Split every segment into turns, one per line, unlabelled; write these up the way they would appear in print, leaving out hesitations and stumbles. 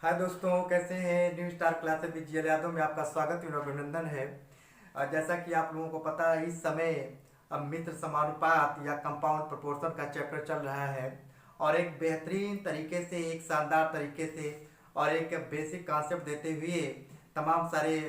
हाय दोस्तों, कैसे हैं। New star class with GL Yadav में आपका स्वागत एवं अभिनंदन है। जैसा कि आप लोगों को पता है, इस समय अब मित्र समानुपात या कंपाउंड प्रोपोर्शन का चैप्टर चल रहा है और एक बेहतरीन तरीके से, एक शानदार तरीके से और एक बेसिक कॉन्सेप्ट देते हुए तमाम सारे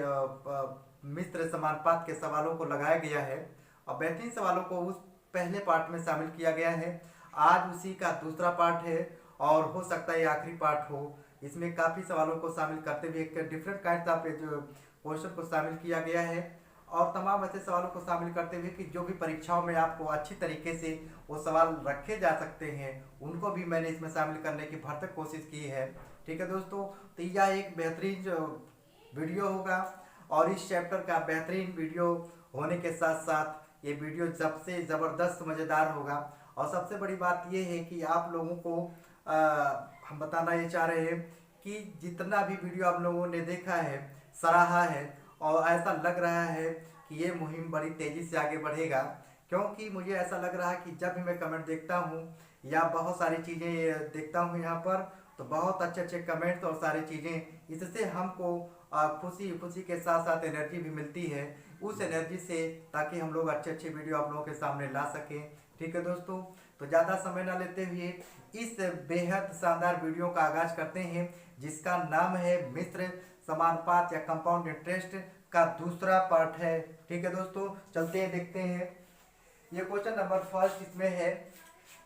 मित्र समानुपात के सवालों को लगाया गया है और बेहतरीन सवालों को उस पहले पार्ट में शामिल किया गया है। आज उसी का दूसरा पार्ट है और हो सकता है ये आखिरी पार्ट हो। इसमें काफ़ी सवालों को शामिल करते हुए एक डिफरेंट काइंड ऑफ जो क्वेश्चन को शामिल किया गया है और तमाम ऐसे सवालों को शामिल करते हुए कि जो भी परीक्षाओं में आपको अच्छी तरीके से वो सवाल रखे जा सकते हैं, उनको भी मैंने इसमें शामिल करने की भरसक कोशिश की है। ठीक है दोस्तों, तो यह एक बेहतरीन जो वीडियो होगा और इस चैप्टर का बेहतरीन वीडियो होने के साथ साथ ये वीडियो सबसे ज़बरदस्त मज़ेदार होगा। और सबसे बड़ी बात यह है कि आप लोगों को हम बताना ये चाह रहे हैं कि जितना भी वीडियो आप लोगों ने देखा है, सराहा है और ऐसा लग रहा है कि ये मुहिम बड़ी तेज़ी से आगे बढ़ेगा, क्योंकि मुझे ऐसा लग रहा है कि जब भी मैं कमेंट देखता हूँ या बहुत सारी चीज़ें देखता हूँ यहाँ पर, तो बहुत अच्छे अच्छे कमेंट्स और सारी चीज़ें, इससे हमको खुशी खुशी के साथ साथ एनर्जी भी मिलती है। उस एनर्जी से ताकि हम लोग अच्छे अच्छे वीडियो आप लोगों के सामने ला सकें। ठीक है दोस्तों, तो ज़्यादा समय ना लेते हुए इस बेहद शानदार वीडियो का आगाज करते हैं, जिसका नाम है मित्र समानुपात या कंपाउंड इंटरेस्ट का दूसरा पार्ट है। ठीक है दोस्तों, चलते हैं देखते हैं। ये क्वेश्चन नंबर फर्स्ट इसमें है,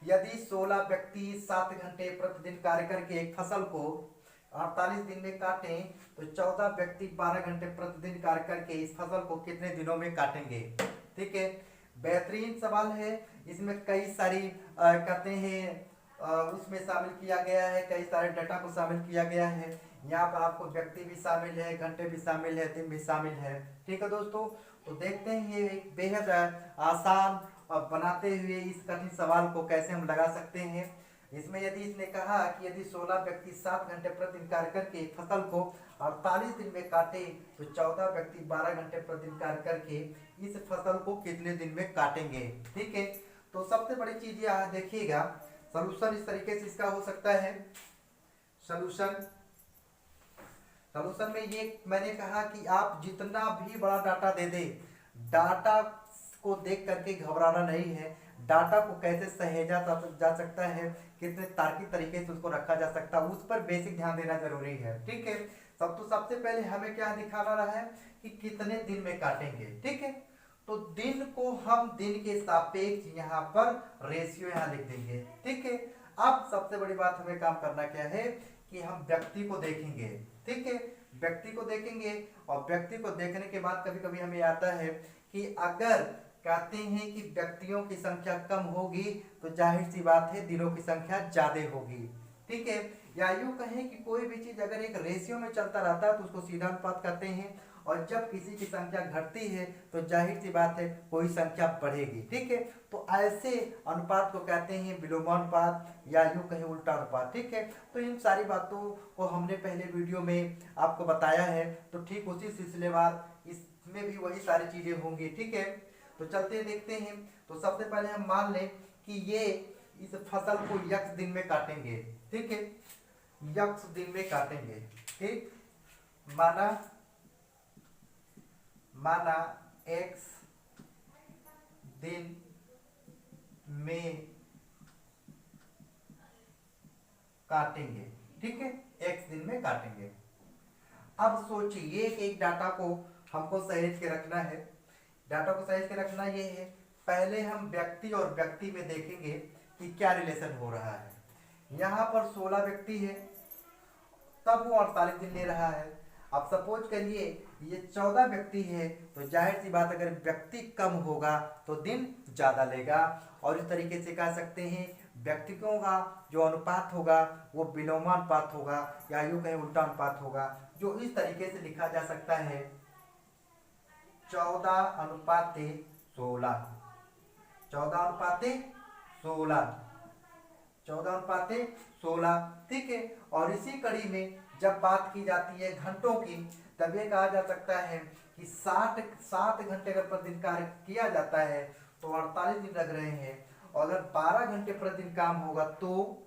यदि 16 व्यक्ति 7 घंटे प्रतिदिन कार्य करके एक फसल को 48 दिन में काटें तो 14 व्यक्ति 12 घंटे प्रतिदिन कार्य करके इस फसल को कितने दिनों में काटेंगे। ठीक है, बेहतरीन सवाल है। इसमें कई सारी कहते हैं उसमें शामिल किया गया है, कई सारे डाटा को शामिल किया गया है। यहाँ पर आपको व्यक्ति भी शामिल है, घंटे भी शामिल है, दिन भी शामिल है। ठीक है दोस्तों, तो देखते हैं ये एक बेहद आसान और बनाते हुए इस कठिन सवाल को कैसे हम लगा सकते हैं। इसमें यदि इसने कहा कि यदि 16 व्यक्ति 7 घंटे प्रतिदिन कार्य करके फसल को 48 दिन में काटे तो 14 व्यक्ति 12 घंटे प्रतिदिन कार्य करके इस फसल को कितने दिन में काटेंगे। ठीक है, तो सबसे बड़ी चीज यहाँ देखिएगा, सॉल्यूशन इस तरीके से इसका हो सकता है। सॉल्यूशन सॉल्यूशन में ये मैंने कहा कि आप जितना भी बड़ा डाटा दे दे, डाटा को देख करके घबराना नहीं है। डाटा को कैसे सहेजा जा सकता है, कितने तार्किक तरीके से उसको रखा जा सकता है, उस पर बेसिक ध्यान देना जरूरी है। ठीक है, सबसे पहले हमें क्या दिखाना रहा है कि कितने दिन में काटेंगे। ठीक है, तो दिन को हम दिन के सापेक्ष यहाँ पर रेशियो यहाँ लिख देंगे। ठीक है, अब सबसे बड़ी बात हमें काम करना क्या है कि हम व्यक्ति को देखेंगे। ठीक है, व्यक्ति को देखेंगे और व्यक्ति को देखने के बाद कभी कभी हमें आता है कि अगर कहते हैं कि व्यक्तियों की संख्या कम होगी तो जाहिर सी बात है दिनों की संख्या ज्यादा होगी। ठीक है, या यूं कहें कि कोई भी चीज अगर एक रेशियो में चलता रहता है तो उसको सीधा अनुपात कहते हैं, और जब किसी की संख्या घटती है तो जाहिर सी बात है कोई संख्या बढ़ेगी। ठीक है, तो ऐसे अनुपात को कहते हैं विलोमानुपात या यूं कहें उल्टा अनुपात। ठीक है, तो इन सारी बातों को हमने पहले वीडियो में आपको बताया है, तो ठीक उसी सिलसिलेवार इसमें भी वही सारी चीजें होंगी। ठीक है, तो चलते देखते हैं। तो सबसे पहले हम मान लें कि ये इस फसल को यक्स दिन में काटेंगे। ठीक है, यक्स दिन में काटेंगे। ठीक, माना माना एक्स दिन में काटेंगे। ठीक है, एक्स दिन में काटेंगे। अब सोचिए एक डाटा को हमको सहेज के रखना है। डाटा को सहेज के रखना ये है, पहले हम व्यक्ति और व्यक्ति में देखेंगे कि क्या रिलेशन हो रहा है। यहाँ पर 16 व्यक्ति है, तब वो 48 दिन ले रहा है। अब सपोज करिए ये 14 व्यक्ति है, तो जाहिर सी बात अगर व्यक्ति कम होगा तो दिन ज्यादा लेगा। और इस तरीके से कह सकते हैं व्यक्तियों का जो अनुपात होगा वो विलोमानुपात होगा या यूं कहें उल्टा अनुपात होगा, जो इस तरीके से लिखा जा सकता है 14:16। 14:16, 14:16। ठीक है, और इसी कड़ी में जब बात की जाती है घंटों की, तब ये कहा जा सकता है कि 7 घंटे अगर प्रतिदिन कार्य किया जाता है तो 48 दिन लग रहे हैं, और अगर 12 घंटे प्रतिदिन काम होगा तो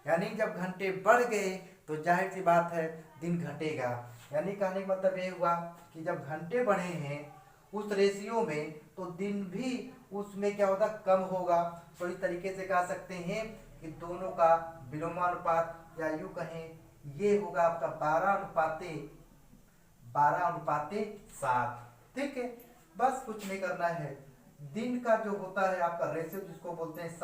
यानी जब घंटे बढ़ गए तो जाहिर सी बात है दिन घटेगा। यानी कहने का मतलब ये हुआ कि जब घंटे बढ़े हैं उस रेशियो में तो दिन भी उसमें क्या होगा, कम होगा। तो इस तरीके से कह सकते हैं कि दोनों का विलोमानुपात या यूं कहें ये होगा आपका 12:7। ठीक है, बस कुछ नहीं करना है। दिन का जो होता है आपका रेशियो जिसको बोलते हैं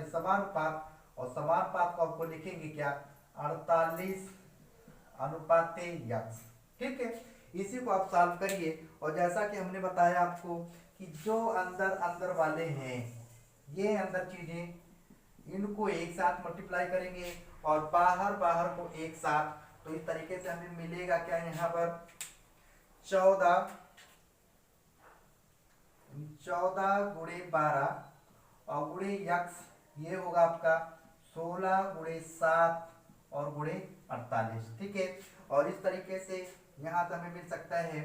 समानुपात, और समानुपात को आपको लिखेंगे क्या, 48:x। ठीक है, इसी को आप सॉल्व करिए। और जैसा कि हमने बताया आपको कि जो अंदर अंदर वाले हैं ये अंदर चीजें इनको एक साथ मल्टीप्लाई करेंगे और बाहर बाहर को एक साथ, तो इस तरीके से हमें मिलेगा क्या, यहाँ पर 14 गुणे 12 और गुणे यक्स ये होगा आपका 16 गुणे 7 और गुणे 48। ठीक है, और इस तरीके से यहाँ से हमें मिल सकता है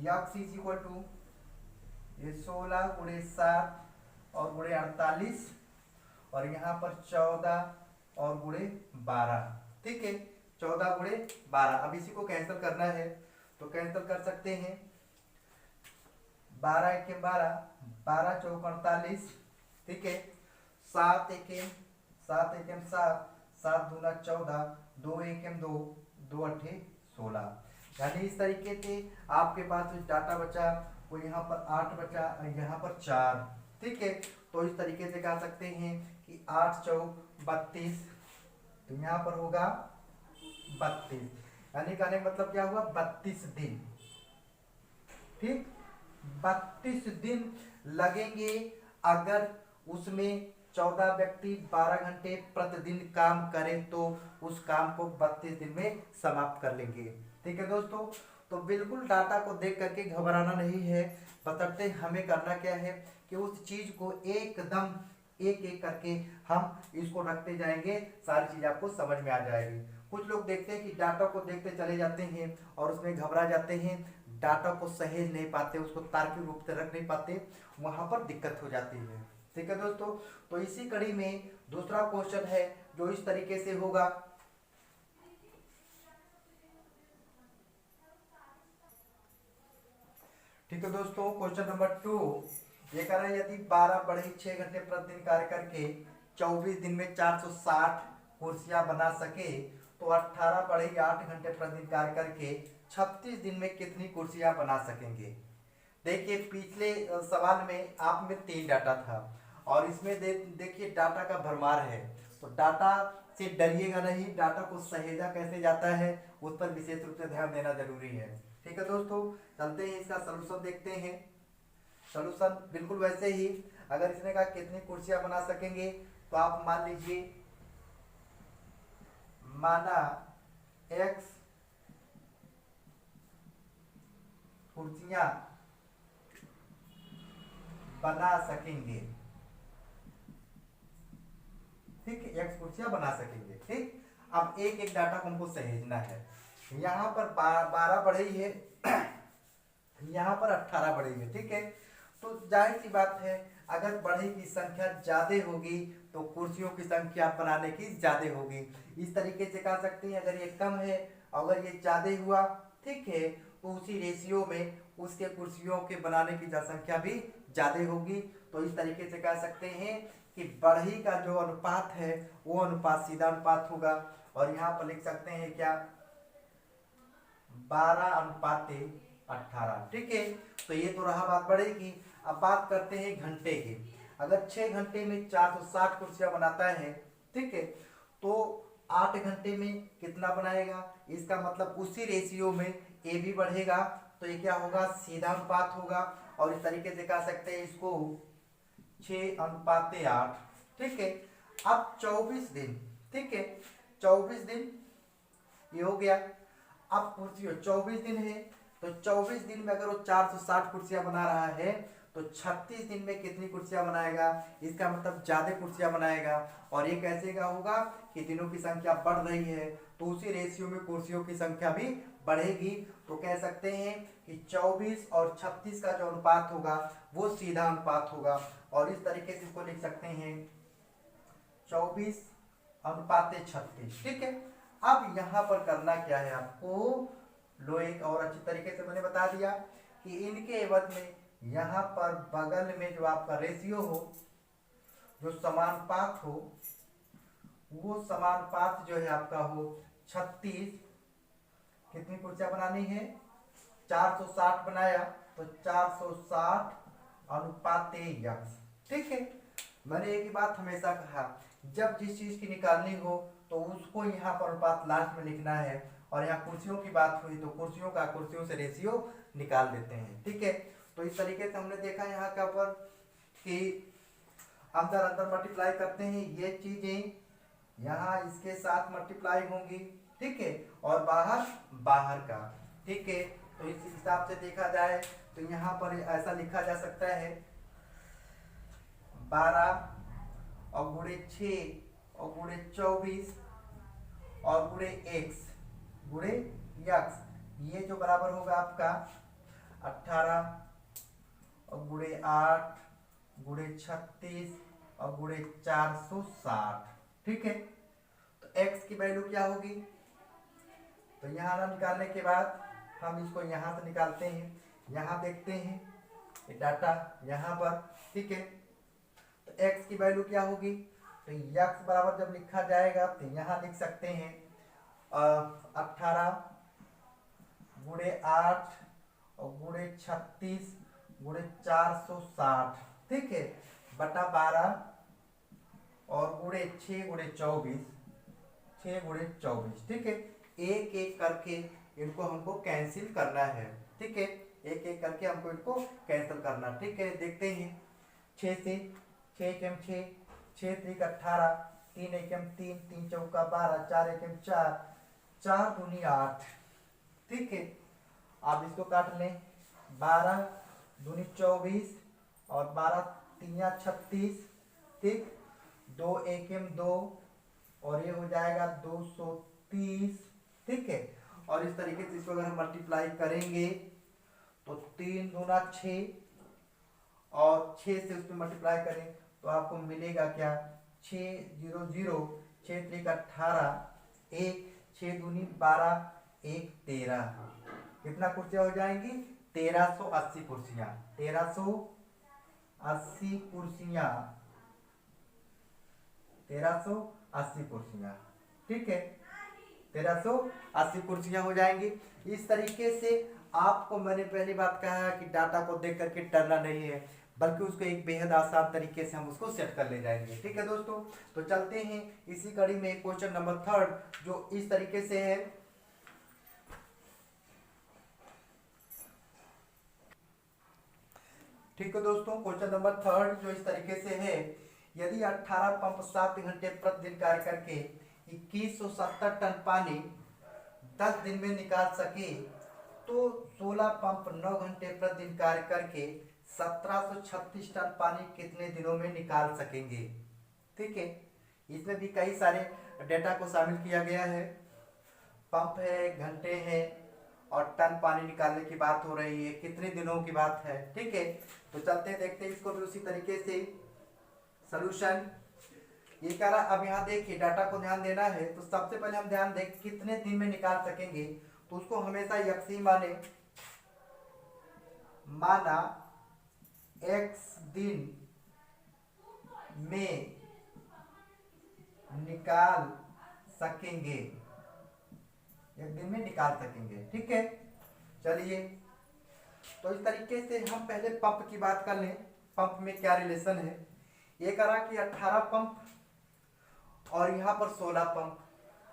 यक्स इज इक्वल टू ये 16 गुणे 7 और गुणे 48 और यहाँ पर 14 और गुणे 12। ठीक है, 14 गुणे 12। अब इसी को कैंसिल करना है तो कैंसिल कर सकते हैं। 12 एके 12, 12 चौक 48। ठीक है, 7 एके 7, 7 दूना 14, 2 एके 2, 2 अठे 16। यानी इस तरीके से आपके पास जो डाटा बचा वो यहाँ पर 8 बचा और यहाँ पर 4। ठीक है, तो इस तरीके से कह सकते हैं कि 8 चौक 32, तो यहाँ पर होगा 32। यानी कहने का मतलब क्या हुआ, 32 दिन। ठीक, 32 दिन लगेंगे अगर उसमें 14 व्यक्ति 12 घंटे प्रतिदिन काम करें तो उस काम को 32 दिन में समाप्त कर लेंगे। ठीक है दोस्तों, तो बिल्कुल डाटा को देख करके घबराना नहीं है, बतौर हमें करना क्या है कि उस चीज को एकदम एक एक करके हम इसको रखते जाएंगे, सारी चीज आपको समझ में आ जाएगी। कुछ लोग देखते हैं कि डाटा को देखते चले जाते हैं और उसमें घबरा जाते हैं, डाटा को सहेज नहीं पाते, उसको तार्किक रूप से रख नहीं पाते, वहां पर दिक्कत हो जाती है। ठीक है दोस्तों, तो इसी कड़ी में दूसरा क्वेश्चन है जो इस तरीके से होगा। ठीक है दोस्तों, क्वेश्चन नंबर 2 ये कह रहा है यदि 12 बढ़ई 6 घंटे प्रतिदिन कार्य करके 24 दिन में 460 कुर्सियां बना सके तो 18 बढ़ई 8 घंटे प्रतिदिन कार्य करके 36 दिन में कितनी कुर्सियां बना सकेंगे। देखिए पिछले सवाल में आप में 3 डाटा था और इसमें देखिए डाटा का भरमार है, तो डाटा से डरिएगा नहीं, डाटा को सहेजा कैसे जाता है उस पर विशेष रूप से ध्यान देना जरूरी है। ठीक है दोस्तों, चलते हैं इसका सलूशन देखते हैं। सलूशन बिल्कुल वैसे ही, अगर इसने कहा कितनी कुर्सियां बना सकेंगे तो आप मान लीजिए माना x कुर्सियां बना सकेंगे। ठीक है, x कुर्सियां बना सकेंगे। ठीक, अब एक एक डाटा को हमको सहेजना है। यहाँ पर 12 बढ़ई है, यहाँ पर 18 बढ़ई है। ठीक है, तो जाहिर सी बात है अगर बढ़ई की संख्या ज्यादा होगी तो कुर्सियों की संख्या बनाने की ज्यादा होगी। इस तरीके से कह सकते हैं अगर ये कम है अगर ये ज्यादा हुआ, ठीक है, तो उसी रेशियो में उसके कुर्सियों के बनाने की संख्या भी ज्यादा होगी। तो इस तरीके से कह सकते हैं कि बढ़ई का जो अनुपात है वो अनुपात सीधा अनुपात होगा। और यहाँ पर लिख सकते हैं क्या, 12:18। ठीक है, तो ये तो रहा बात बढ़ई की। अब बात करते हैं घंटे की। अगर 6 घंटे में 460 कुर्सियां बनाता है, ठीक है, तो 8 घंटे में कितना बनाएगा, इसका मतलब उसी रेशियो में ए भी बढ़ेगा, तो ये क्या होगा, सीधा अनुपात होगा। और इस तरीके से कह सकते हैं इसको 6:8। ठीक है, अब 24 दिन, ठीक है, 24 दिन ये हो गया। अब कुर्सियों 24 दिन है तो 24 दिन में अगर वो 460 कुर्सियां बना रहा है तो 36 दिन में कितनी कुर्सियां बनाएगा, इसका मतलब ज्यादा कुर्सियां बनाएगा। और ये कैसे का होगा कि दिनों की संख्या बढ़ रही है तो उसी रेशियो में कुर्सियों की संख्या भी बढ़ेगी। तो कह सकते हैं कि 24 और 36 का जो अनुपात होगा वो सीधा अनुपात होगा। और इस तरीके से इसको लिख सकते हैं 24:36। ठीक है, अब यहाँ पर करना क्या है आपको, लोहे और अच्छी तरीके से मैंने बता दिया कि इनके एवज में यहाँ पर बगल में जो आपका रेशियो हो, जो समानुपात हो, वो समानुपात जो है आपका हो 36। कितनी कुर्सियां बनानी है, 460 बनाया, तो 460 अनुपात यक्स। ठीक है, मैंने एक ही बात हमेशा कहा, जब जिस चीज की निकालनी हो तो उसको यहाँ पर अनुपात लास्ट में लिखना है, और यहाँ कुर्सियों की बात हुई तो कुर्सियों से रेशियो निकाल देते हैं। ठीक है, तो इस तरीके से हमने देखा यहाँ का पर कि अंदर अंदर मल्टीप्लाई करते हैं, ये चीजें यहाँ इसके साथ मल्टीप्लाई होंगी। ठीक है, और बाहर बाहर का। ठीक है, तो इस हिसाब से देखा जाए तो यहाँ पर ऐसा लिखा जा सकता है 12 और गुणे 6 और गुणे 24 और गुणे x गुणे यक्स, ये जो बराबर होगा आपका 18 और गुणे 8 गुणे 36 और गुणे 460। ठीक है, तो x की वैल्यू क्या होगी, तो यहाँ निकालने के बाद हम इसको यहाँ से निकालते हैं, यहाँ देखते हैं ये डाटा यहाँ पर। ठीक है, तो x की वैल्यू क्या होगी, तो x बराबर जब लिखा जाएगा तो यहाँ लिख सकते हैं 18 गुणे 8 और गुणे 36 गुणे 460। ठीक है, बटा 12 और गुणे 6 गुणे 24, 6 गुणे 24। ठीक है, एक एक करके इनको हमको कैंसिल करना है। ठीक है, एक एक करके हमको इनको कैंसिल करना। ठीक है, देखते हैं 6 से 6 एकम 6, 6 त्रिक 18, 3 एकम 3, 3 चौका 12, 4 एकम 4, 4 दूनी 8। ठीक है, आप इसको काट लें, 12 दूनी 24 और 12 तिया 36। ठीक, 2 एकम 2 और ये हो जाएगा 230। ठीक है, और इस तरीके से इसको अगर हम मल्टीप्लाई करेंगे तो 3 दूना 6 और 6 से उसमें मल्टीप्लाई करें तो आपको मिलेगा क्या, 6 0 0, 6 त्रिक 18, 1 6 दूनी 12, 1 13। कितना कुर्सियां हो जाएंगी, 1380 कुर्सियां, 1380 कुर्सियां, 1380 कुर्सियां। ठीक है, 1380 कुर्सियां हो जाएंगी। इस तरीके से आपको मैंने पहली बात कहा कि डाटा को देख करके डरना नहीं है, बल्कि उसको एक बेहद आसान तरीके से हम उसको सेट कर ले जाएंगे। ठीक है दोस्तों, तो चलते हैं इसी कड़ी में क्वेश्चन नंबर 3 जो इस तरीके से है। ठीक है दोस्तों, क्वेश्चन नंबर 3 जो इस तरीके से है, यदि 18 पंप 7 घंटे प्रतिदिन कार्य करके 2170 टन पानी 10 दिन में निकाल सके, तो 16 पंप 9 घंटे प्रतिदिन कार्य करके 1736 टन पानी कितने दिनों में निकाल सकेंगे। ठीक है, इसमें भी कई सारे डेटा को शामिल किया गया है, पंप है, घंटे हैं और टन पानी निकालने की बात हो रही है, कितने दिनों की बात है। ठीक है, तो चलते देखते हैं इसको भी उसी तरीके से सॉल्यूशन। ये कह रहा, अब यहाँ देखिए डाटा को ध्यान देना है, तो सबसे पहले हम ध्यान दें कितने दिन में निकाल सकेंगे, तो उसको हमेशा यक्सी माना x दिन में निकाल सकेंगे, एक दिन में निकाल सकेंगे। ठीक है, चलिए तो इस तरीके से हम पहले पंप की बात कर लें, पंप में क्या रिलेशन है। ये करा कि 18 पंप और यहाँ पर 16 पंप।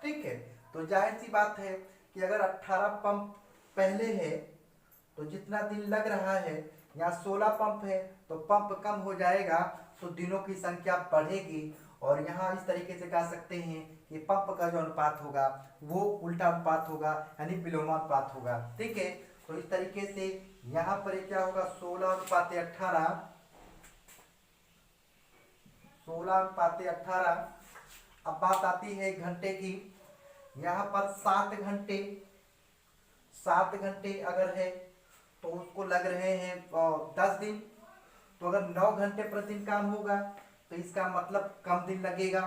ठीक है, तो जाहिर सी बात है कि अगर 18 पंप पहले है तो जितना दिन लग रहा है, यहाँ 16 पंप है तो पंप कम हो जाएगा, तो दिनों की संख्या बढ़ेगी। और यहाँ इस तरीके से कह सकते हैं कि पंप का जो अनुपात होगा वो उल्टा अनुपात होगा, यानी विलोमानुपात होगा। ठीक है, तो इस तरीके से यहाँ पर क्या होगा, 16:18, 16:18। अब बात आती है घंटे की, यहाँ पर 7 घंटे, 7 घंटे अगर है तो उसको लग रहे हैं 10 दिन। तो अगर 9 घंटे प्रतिदिन काम होगा तो इसका मतलब कम दिन लगेगा,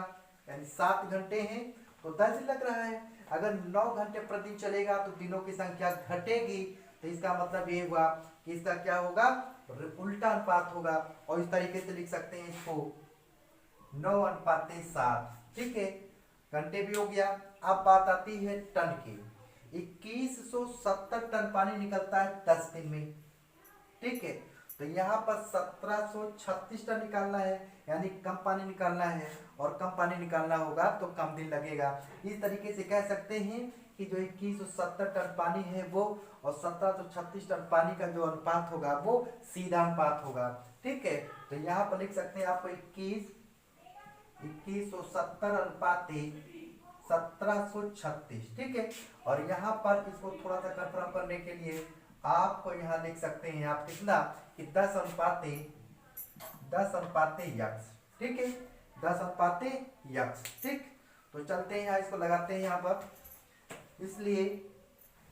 यानी 7 घंटे हैं तो 10 दिन लग रहा है। अगर 9 घंटे प्रतिदिन चलेगा तो दिनों की संख्या घटेगी। तो इसका मतलब ये हुआ कि इसका क्या होगा, उल्टा अनुपात होगा। और इस तरीके से लिख सकते हैं इसको 9:7। ठीक है, घंटे भी हो गया। अब बात आती है टन की। 2170 टन पानी निकलता है 10 दिन में। ठीक है, तो यहाँ पर 1736 टन निकालना है, यानी कम पानी निकालना है, और कम पानी निकालना होगा तो कम दिन लगेगा। इस तरीके से कह सकते हैं कि जो 2170 टन पानी है वो और 1736 टन पानी का जो अनुपात होगा वो सीधा अनुपात होगा। ठीक है, तो यहाँ पर लिख सकते हैं आपको 2170 अनुपात 1736। ठीक है, और यहाँ पर इसको थोड़ा सा कंफर्म करने के लिए आपको यहाँ लिख सकते हैं आप कितना कि 10 अनुपात यक्स। ठीक है, 10 अनुपात यक्स। ठीक, तो चलते हैं यहाँ, इसको लगाते हैं यहाँ पर। इसलिए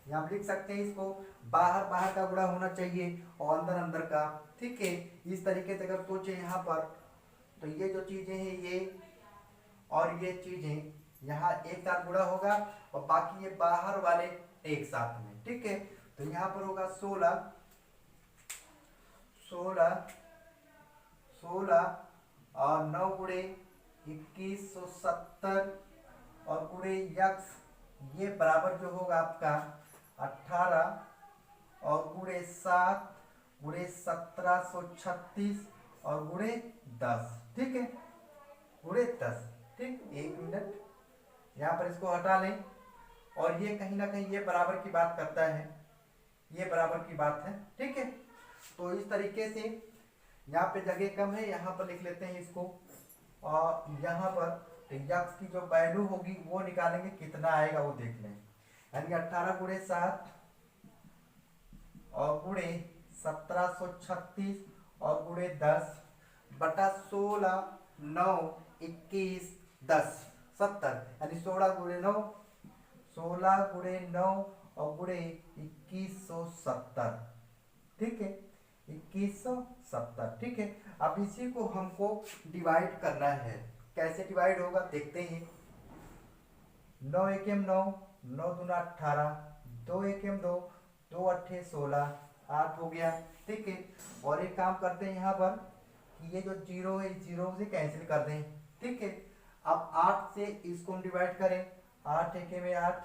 यहाँ लिख सकते हैं इसको बाहर बाहर का गुणा होना चाहिए और अंदर अंदर का। ठीक है, इस तरीके से अगर सोचे यहाँ पर तो ये जो चीजें हैं ये और ये चीजें यहाँ एक साथ गुणा होगा और बाकी ये बाहर वाले एक साथ में। ठीक है, तो यहाँ पर होगा 16 और 9 गुणे 2170 और गुणे यक्स, ये बराबर जो होगा आपका 18 और गुणे 7 गुणे 1736 और गुणे 10। ठीक है, गुणे 10। ठीक, 1 मिनट यहाँ पर इसको हटा लें। और ये कहीं ना कहीं ये बराबर की बात करता है, ये बराबर की बात है। ठीक है, तो इस तरीके से यहाँ पे जगह कम है, यहाँ पर लिख लेते हैं इसको। और यहाँ पर यक्स की जो वैल्यू होगी वो निकालेंगे, कितना आएगा वो देख लें। यानी 18 गुणे 7 और गुणे 1736 और गुणे 10 बटा 16 9 21 10 70, यानी 16 गुणे 9 और गुणे 2170। ठीक है, 2170। ठीक है, अब इसी को हमको डिवाइड करना है। कैसे डिवाइड होगा देखते हैं। 9 एकम 9, 9 दूना 18, 2 एकम 2, 2 अट्ठे 16, 8 हो गया। ठीक है, और एक काम करते हैं यहाँ पर कि ये जो जीरो है इस जीरो से कैंसिल कर दें। ठीक है, अब 8 से इसको डिवाइड करें। 8 एके में 8,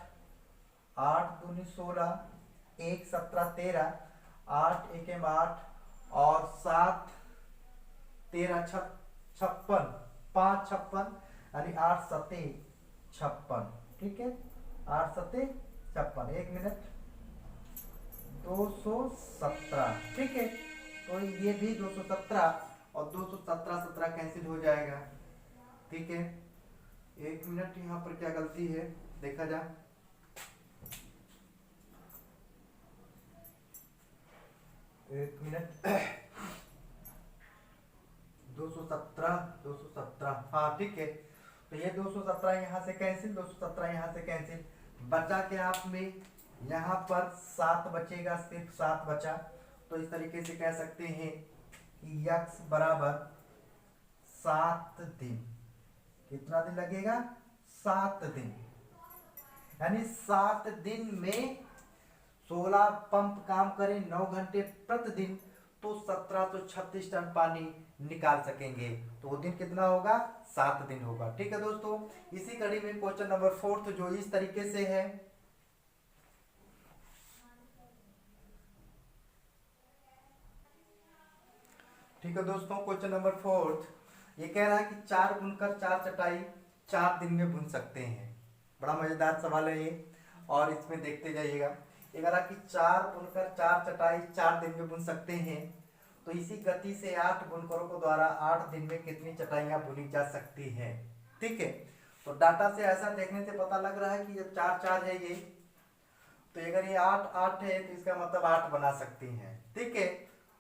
8 दूनी 16, 1 17 13, 8 एके में 8 और 7 13 56, 5 56, यानी 8 सते 56। ठीक है, 8 सते 56। 1 मिनट, 217। ठीक है, तो ये भी 217 और 217 17 कैंसिल हो जाएगा। ठीक है, 1 मिनट, यहाँ पर क्या गलती है देखा जाए। एक मिनट, 217, हाँ ठीक है। तो ये 217 यहाँ से कैंसिल, 217 यहाँ से कैंसिल, बचा के आप में यहाँ पर 7 बचेगा, सिर्फ 7 बचा। तो इस तरीके से कह सकते हैं कि यक्स बराबर 7 दिन। कितना दिन लगेगा? 7 दिन, यानी 7 दिन में 16 पंप काम करें 9 घंटे प्रतिदिन तो 1736 टन पानी निकाल सकेंगे। तो वो दिन कितना होगा? 7 दिन होगा। ठीक है दोस्तों, इसी कड़ी में क्वेश्चन नंबर 4 जो इस तरीके से है। ठीक है दोस्तों, क्वेश्चन नंबर 4 ये कह रहा है कि 4 बुनकर 4 चटाई 4 दिन में बुन सकते हैं। बड़ा मजेदार सवाल है ये, और इसमें देखते जाइएगा। ये कह रहा कि 4 बुनकर 4 चटाई 4 दिन में बुन सकते हैं, तो इसी गति से 8 बुनकरों को द्वारा 8 दिन में कितनी चटाइयां बुनी जा सकती हैं। ठीक है, तो डाटा से ऐसा देखने से पता लग रहा है कि जब 4 4 है ये, तो अगर ये 8 8 है तो इसका मतलब 8 बना सकती हैं। ठीक है,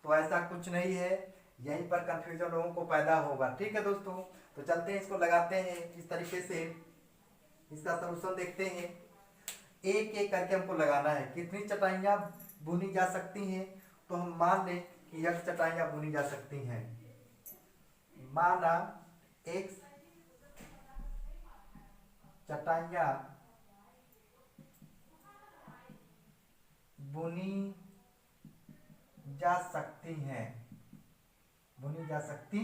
तो ऐसा कुछ नहीं है, यहीं पर कंफ्यूजन लोगों को पैदा होगा। ठीक है दोस्तों, तो चलते हैं इसको लगाते हैं इस तरीके से, इसका सलूशन देखते हैं। एक एक करके हमको लगाना है कितनी चटाइयां बुनी जा सकती हैं। तो हम मान लें कि x चटाइयां बुनी जा सकती हैं। माना x चटाइयां बुनी जा सकती हैं, बुनी जा सकती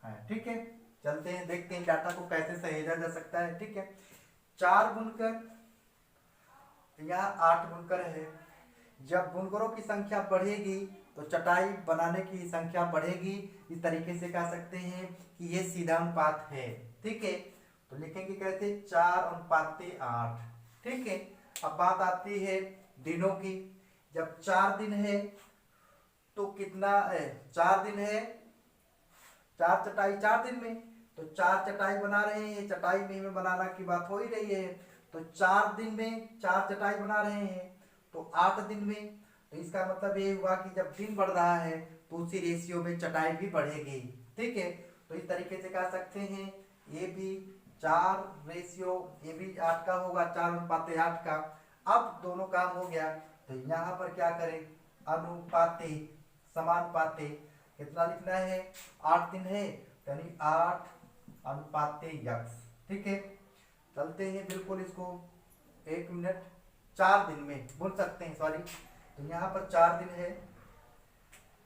है। ठीक है, चलते हैं देखते हैं डाटा को कैसे सहेजा जा सकता है। ठीक है, 4 बुनकर या 8 बुनकर है। जब बुनकरों की संख्या बढ़ेगी तो चटाई बनाने की संख्या बढ़ेगी। इस तरीके से कह सकते हैं कि ये सीधा अनुपात है। ठीक है, तो लिखेंगे कैसे, 4:8। ठीक है, अब बात आती है दिनों की। जब 4 दिन है तो कितना है, 4 दिन है, 4 चटाई 4 दिन में, तो 4 चटाई बना रहे हैं। चटाई में बनाना की बात हो ही रही है, तो 4 दिन में 4 चटाई बना रहे हैं, तो 8 दिन में। तो इसका मतलब ये हुआ कि जब दिन बढ़ रहा है तो उसी रेशियो में चटाई भी बढ़ेगी। ठीक है, तो इस तरीके से कह सकते हैं ये भी 4 रेशियो, ये भी 8 का होगा, 4:8 का। अब दोनों काम हो गया, तो यहाँ पर क्या करें, अनुपाते, समानुपाते। कितना लिखना है, 8 दिन है यानी 8:x। ठीक है, चलते हैं बिल्कुल इसको 1 मिनट, 4 दिन में बोल सकते हैं, सॉरी। तो यहाँ पर 4 दिन है,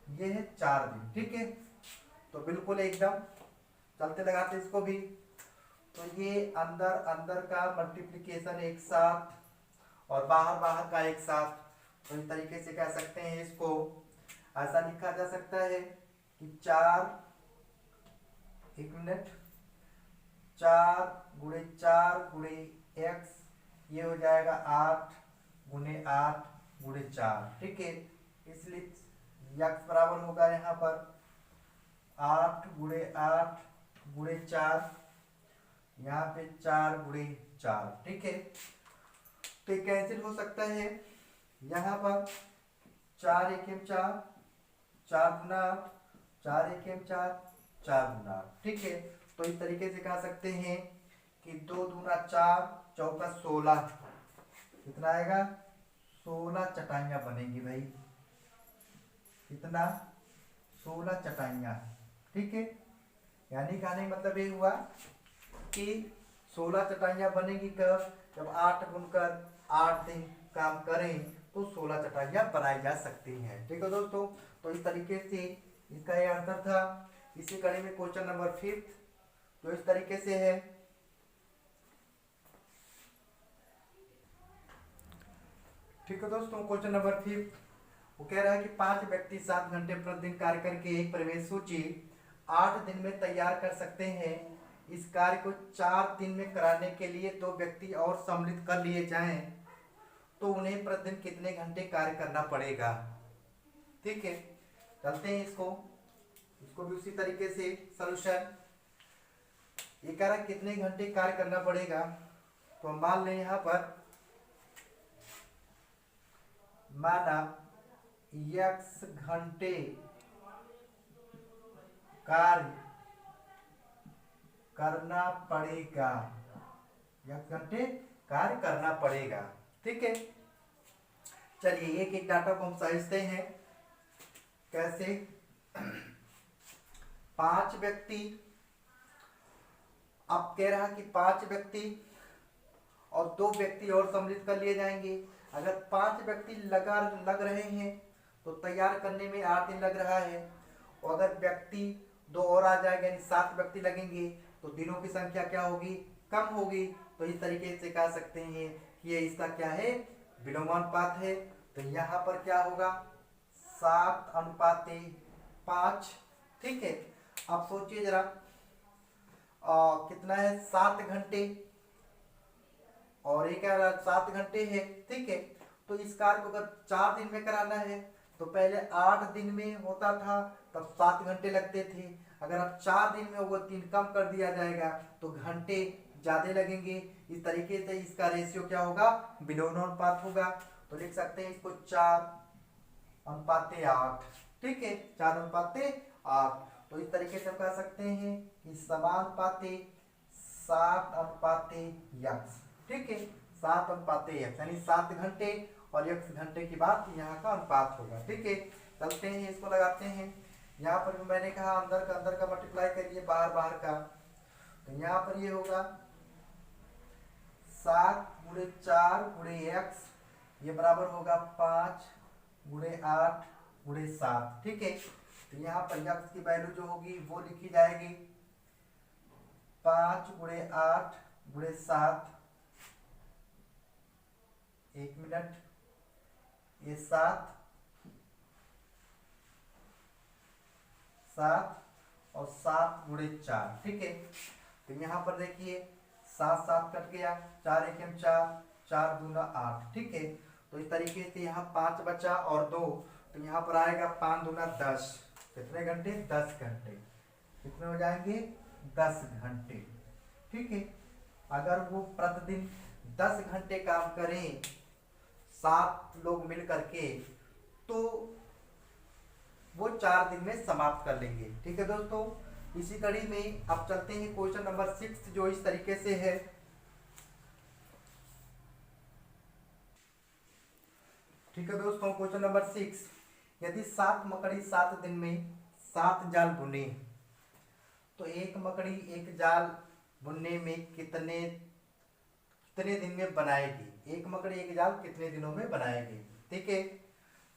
ये है 4 दिन। ठीक है, तो बिल्कुल एकदम चलते लगाते इसको भी। तो ये अंदर अंदर का मल्टीप्लिकेशन एक साथ और बाहर बाहर का एक साथ। तो इस तरीके से कह सकते हैं इसको, ऐसा लिखा जा सकता है कि 4, 1 मिनट, 4 गुणे 4 गुणे x, ये हो जाएगा 8 गुणे 8 गुणे 4। ठीक है, इसलिए x बराबर होगा यहाँ पर 8 गुणे 8 गुणे 4, यहाँ पे 4 गुणे 4। ठीक है, तो ये कैंसिल हो सकता है। यहाँ पर 4 एकम 4, 4 गुना 8, 4 एकम 4, 4 गुना 8। ठीक है, तो इस तरीके से कह सकते हैं कि 2 दूना 4, चौका 16, कितना आएगा, 16 चटाइयाँ बनेंगी भाई। कितना, 16 चटाइयाँ। ठीक है, यानी कहने का मतलब ये हुआ कि 16 चटाइयाँ बनेगी कब, जब 8 बुनकर 8 दिन काम करें तो 16 चटाइयाँ बनाई जा सकती हैं। ठीक है दोस्तों, तो इस तरीके से इसका ये आंसर था। इसी कड़ी में क्वेश्चन नंबर 5 जो इस तरीके से है। ठीक है दोस्तों, क्वेश्चन नंबर 5 वो कह रहा है कि 5 व्यक्ति 7 घंटे प्रतिदिन कार्य करके एक प्रवेश सूची 8 दिन में तैयार कर सकते हैं। इस कार्य को 4 दिन में कराने के लिए 2 व्यक्ति और सम्मिलित कर लिए जाएं तो उन्हें प्रतिदिन कितने घंटे कार्य करना पड़ेगा। ठीक है, चलते हैं इसको भी उसी तरीके से सॉल्यूशन। ये कह रहा है कितने घंटे कार्य करना पड़ेगा, तो हम मान लें यहाँ पर माना x घंटे कार्य करना पड़ेगा, x घंटे कार्य करना पड़ेगा। ठीक है, चलिए एक एक डाटा को हम समझते हैं कैसे। 5 व्यक्ति, अब कह रहा कि 5 व्यक्ति और 2 व्यक्ति और सम्मिलित कर लिए जाएंगे। अगर 5 व्यक्ति लग रहे हैं तो तैयार करने में 8 दिन लग रहा है, और अगर व्यक्ति 2 और आ जाएगा यानी 7 व्यक्ति लगेंगे तो दिनों की संख्या क्या होगी, कम होगी। तो इस तरीके से कह सकते हैं कि ये इसका क्या है, विलोमानुपात है। तो यहाँ पर क्या होगा, 7:5। ठीक है, अब सोचिए जरा कितना है, 7 घंटे और एक 7 घंटे है। ठीक है, तो इस कार्य को अगर 4 दिन में कराना है तो पहले 8 दिन में होता था तब 7 घंटे लगते थे। अगर अब 4 दिन में वो 3 कम कर दिया जाएगा तो घंटे ज्यादा लगेंगे। इस तरीके से इसका रेशियो क्या होगा, विलोमानुपात होगा। तो लिख सकते हैं इसको 4:8। ठीक है, 4:8। तो इस तरीके से हम कह सकते हैं कि समानुपाते 7:x। ठीक है, 7:x यानी 7 घंटे और x घंटे की बात यहाँ का अनुपात होगा। ठीक है, चलते हैं इसको लगाते हैं। यहाँ पर भी मैंने कहा अंदर का मल्टीप्लाई करिए बाहर बाहर का, तो यहाँ पर ये होगा 7 गुणे 4 गुणे x ये बराबर होगा 5 × 8 × 7। ठीक है, तो यहाँ पर यक्स की वैल्यू जो होगी वो लिखी जाएगी 5 × 8 × 7। 1 मिनट, ये 7 और 7 × 4। ठीक है, तो यहाँ पर देखिए 7 कट गया, 4 × 1 = 4, 4 × 2 = 8। ठीक है, तो इस तरीके से यहाँ 5 बचा और 2, तो यहाँ पर आएगा 5 × 2 = 10। कितने घंटे? 10 घंटे। कितने हो जाएंगे? 10 घंटे। ठीक है, अगर वो प्रतिदिन 10 घंटे काम करें 7 लोग मिल करके, तो वो 4 दिन में समाप्त कर लेंगे। ठीक है दोस्तों, इसी कड़ी में अब चलते हैं क्वेश्चन नंबर 6, जो इस तरीके से है। ठीक है दोस्तों, क्वेश्चन नंबर 6, यदि 7 मकड़ी 7 दिन में 7 जाल बुने, तो एक मकड़ी एक जाल बुनने में कितने दिन में बनाएगी? एक मकड़ी एक जाल कितने दिनों में बनाएगी? ठीक है,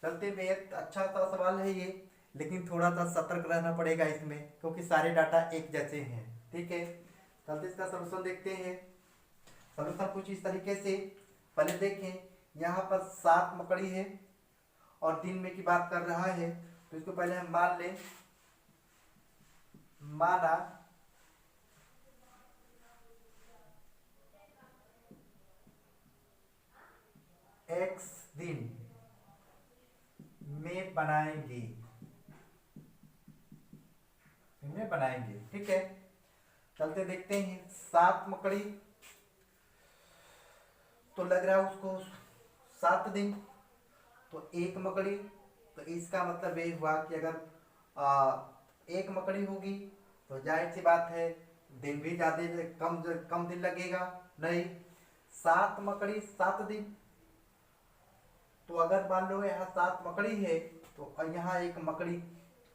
चलते बेहद अच्छा सा सवाल है ये, लेकिन थोड़ा सा सतर्क रहना पड़ेगा इसमें, क्योंकि सारे डाटा एक जैसे हैं। ठीक है, चलते इसका सलूशन देखते हैं। सलूशन कुछ इस तरीके से, पहले देखें, यहाँ पर 7 मकड़ी है और दिन में की बात कर रहा है, तो इसको पहले हम मान लें, माना x दिन में बनाएंगे, ठीक है। चलते देखते हैं, 7 मकड़ी तो लग रहा है उसको 7 दिन, तो एक मकड़ी, तो इसका मतलब ये हुआ कि अगर एक मकड़ी होगी तो जाहिर सी बात है दिन भी ज्यादा कम दिन लगेगा नहीं। 7 मकड़ी 7 दिन, तो अगर मान लो यहाँ 7 मकड़ी है तो यहाँ एक मकड़ी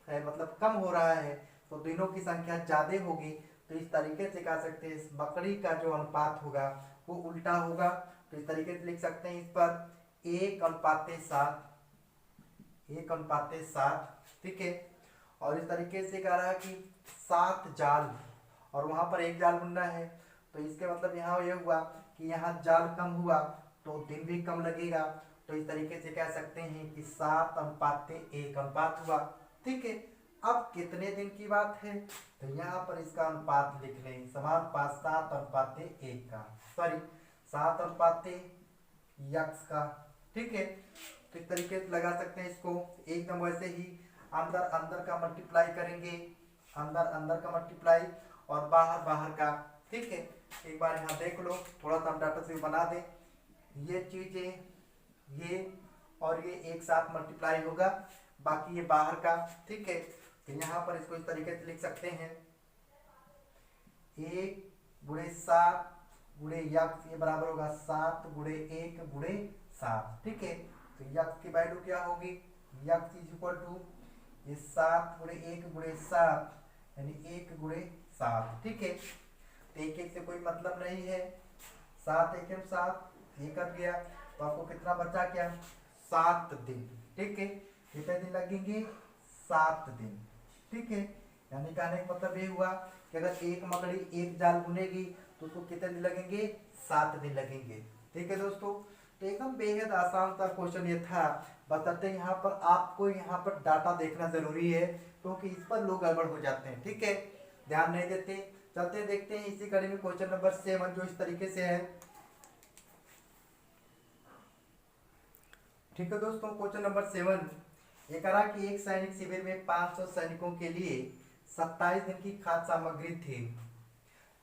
है, मतलब कम हो रहा है, तो दिनों की संख्या ज्यादा होगी। तो इस तरीके से कह सकते हैं इस मकड़ी का जो अनुपात होगा वो उल्टा होगा। तो इस तरीके से लिख सकते हैं इस पर 1:7, 1:7। ठीक है, और इस तरीके से कह रहा है कि 7 जाल और वहां पर एक जाल बुनना है, तो इसके मतलब यहाँ ये हुआ कि यहाँ जाल कम हुआ तो दिन भी कम लगेगा। तो इस तरीके से कह सकते हैं कि 7:1 अनुपात हुआ। ठीक है, अब कितने दिन की बात है, तो यहाँ पर इसका अनुपात लिख लें, समानुपात 7:1 का, सॉरी 7:x का। ठीक है, तो इस तरीके से लगा सकते हैं इसको, एकदम वैसे ही अंदर अंदर का मल्टीप्लाई करेंगे, अंदर अंदर का मल्टीप्लाई और बाहर बाहर का। ठीक है, एक बार यहाँ देख लो, थोड़ा सा हम डाटा से बना दें, ये चीजें ये और ये एक साथ मल्टीप्लाई होगा, बाकी ये बाहर का। ठीक है, तो यहाँ पर इसको इस तरीके से लिख सकते हैं, 1:7 ये बराबर होगा 7:1 × 7। ठीक है, तो यक्स की वैल्यू क्या होगी, यक्स इज इक्वल टू ये 7:1 × 7 यानी 1:7। ठीक है, तो एक एक से कोई मतलब नहीं है, 7 × 1 = 7, ये कट गया, तो आपको कितना बचा, क्या 7 दिन। ठीक है, कितने दिन लगेंगे, 7 दिन। ठीक है, यानी कहने का मतलब ये हुआ कि अगर एक मकड़ी एक जाल बुनेगी तो उसको कितने दिन लगेंगे, 7 दिन लगेंगे। ठीक है दोस्तों, तो एकदम बेहद आसान सा क्वेश्चन ये था। बताते यहाँ पर आपको यहाँ पर डाटा देखना जरूरी है, क्योंकि इस पर लोग गड़बड़ हो जाते हैं। ठीक है, ध्यान नहीं देते। चलते देखते हैं इसी कड़ी में क्वेश्चन नंबर 7, जो इस तरीके से है। ठीक है दोस्तों, क्वेश्चन नंबर 7 ये करा कि एक सैनिक शिविर में 500 सैनिकों के लिए 27 दिन की खाद्य सामग्री थी।